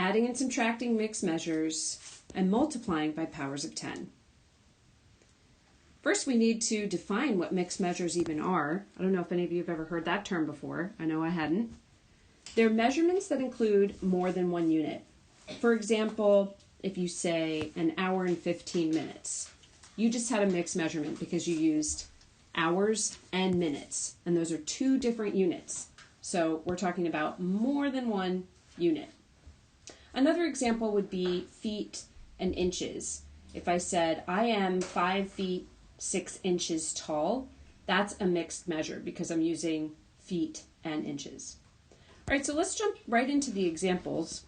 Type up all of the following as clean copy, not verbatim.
adding and subtracting mixed measures, and multiplying by powers of 10. First, we need to define what mixed measures even are. I don't know if any of you have ever heard that term before. I know I hadn't. They're measurements that include more than one unit. For example, if you say an hour and 15 minutes, you just had a mixed measurement because you used hours and minutes, and those are two different units. So we're talking about more than one unit. Another example would be feet and inches. If I said, I am 5 feet 6 inches tall, that's a mixed measure because I'm using feet and inches. All right, so let's jump right into the examples.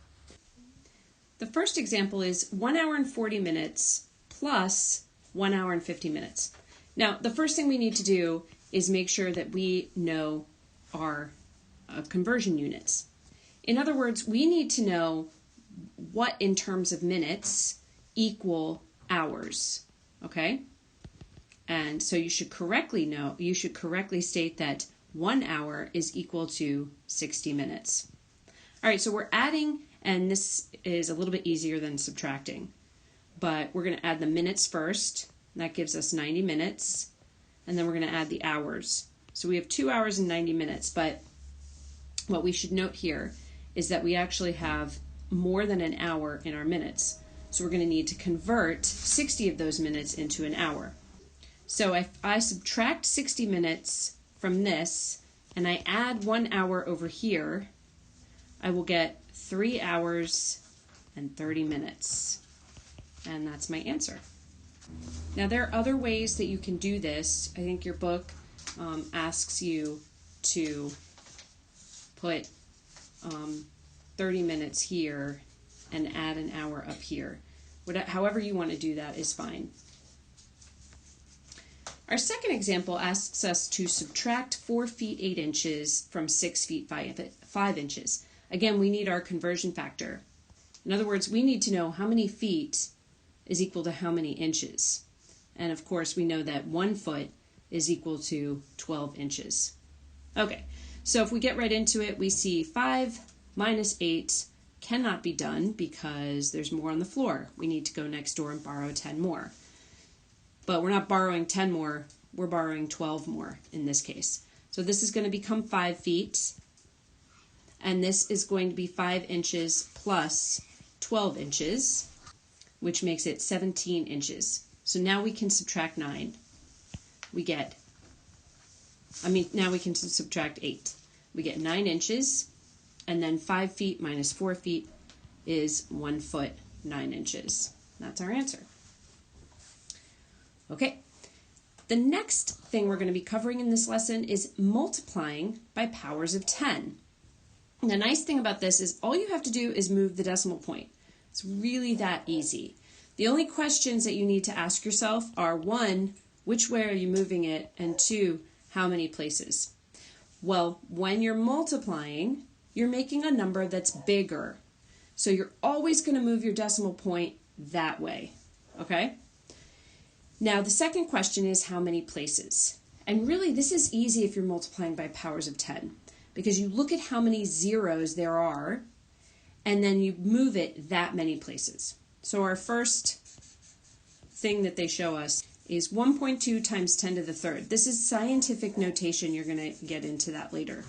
The first example is 1 hour and 40 minutes plus 1 hour and 50 minutes. Now, the first thing we need to do is make sure that we know our conversion units. In other words, we need to know what in terms of minutes equal hours, okay? And so you should correctly state that 1 hour is equal to 60 minutes. All right, so we're adding, and this is a little bit easier than subtracting, but we're going to add the minutes first. That gives us 90 minutes, and then we're going to add the hours. So we have 2 hours and 90 minutes, but what we should note here is that we actually have more than an hour in our minutes. So we're going to need to convert 60 of those minutes into an hour. So if I subtract 60 minutes from this and I add 1 hour over here, I will get 3 hours and 30 minutes. And that's my answer. Now there are other ways that you can do this. I think your book asks you to put 30 minutes here and add an hour up here. However you want to do that is fine. Our second example asks us to subtract 4 feet 8 inches from 6 feet 5 inches. Again, we need our conversion factor. In other words, we need to know how many feet is equal to how many inches. And of course, we know that 1 foot is equal to 12 inches. Okay, so if we get right into it, we see 5 minus 8 cannot be done because there's more on the floor. We need to go next door and borrow 10 more. But we're not borrowing 10 more, we're borrowing 12 more in this case. So this is going to become 5 feet, and this is going to be 5 inches plus 12 inches, which makes it 17 inches. So now we can subtract 9. Now we can subtract 8. We get 9 inches, and then 5 feet minus 4 feet is 1 foot 9 inches. That's our answer. Okay, the next thing we're going to be covering in this lesson is multiplying by powers of 10. And the nice thing about this is all you have to do is move the decimal point. It's really that easy. The only questions that you need to ask yourself are 1, which way are you moving it? And 2, how many places? Well, when you're multiplying, you're making a number that's bigger. So you're always going to move your decimal point that way, okay? Now, the second question is how many places? And really, this is easy if you're multiplying by powers of 10, because you look at how many zeros there are, and then you move it that many places. So our first thing that they show us is 1.2 times 10 to the third. This is scientific notation. You're going to get into that later.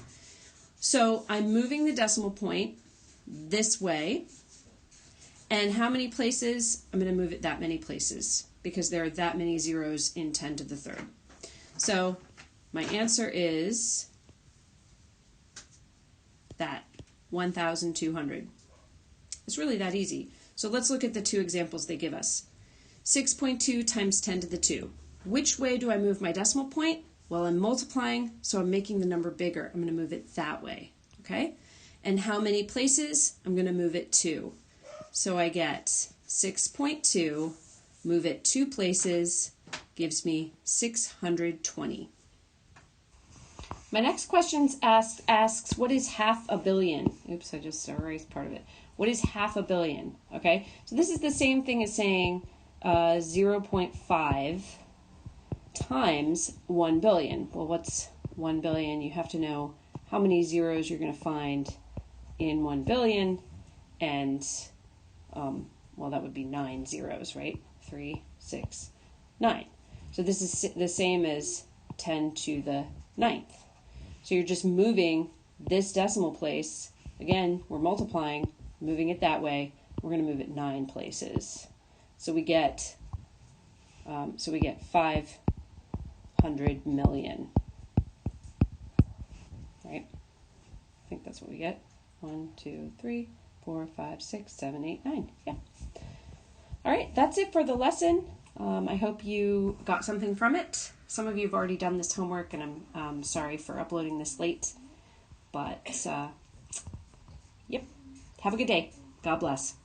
So I'm moving the decimal point this way. And how many places? I'm going to move it that many places because there are that many zeros in 10 to the third. So my answer is that, 1,200. It's really that easy. So let's look at the two examples they give us. 6.2 times 10 to the 2. Which way do I move my decimal point? Well, I'm multiplying, so I'm making the number bigger. I'm going to move it that way, okay? And how many places? I'm going to move it 2. So I get 6.2, move it 2 places, gives me 620. My next question asks, what is half a billion? Oops, I just erased part of it. What is half a billion? Okay, so this is the same thing as saying 0.5 times 1 billion. Well, what's 1 billion? You have to know how many zeros you're going to find in 1 billion. and, well, that would be 9 zeros, right? 3, 6, 9. So this is the same as 10 to the 9th. So you're just moving this decimal place. Again, we're multiplying, moving it that way. We're going to move it 9 places. So we get 500 million. Right? I think that's what we get. 1, 2, 3, 4, 5, 6, 7, 8, 9. Yeah. All right, that's it for the lesson. I hope you got something from it. Some of you have already done this homework, and I'm sorry for uploading this late. But, yep. Have a good day. God bless.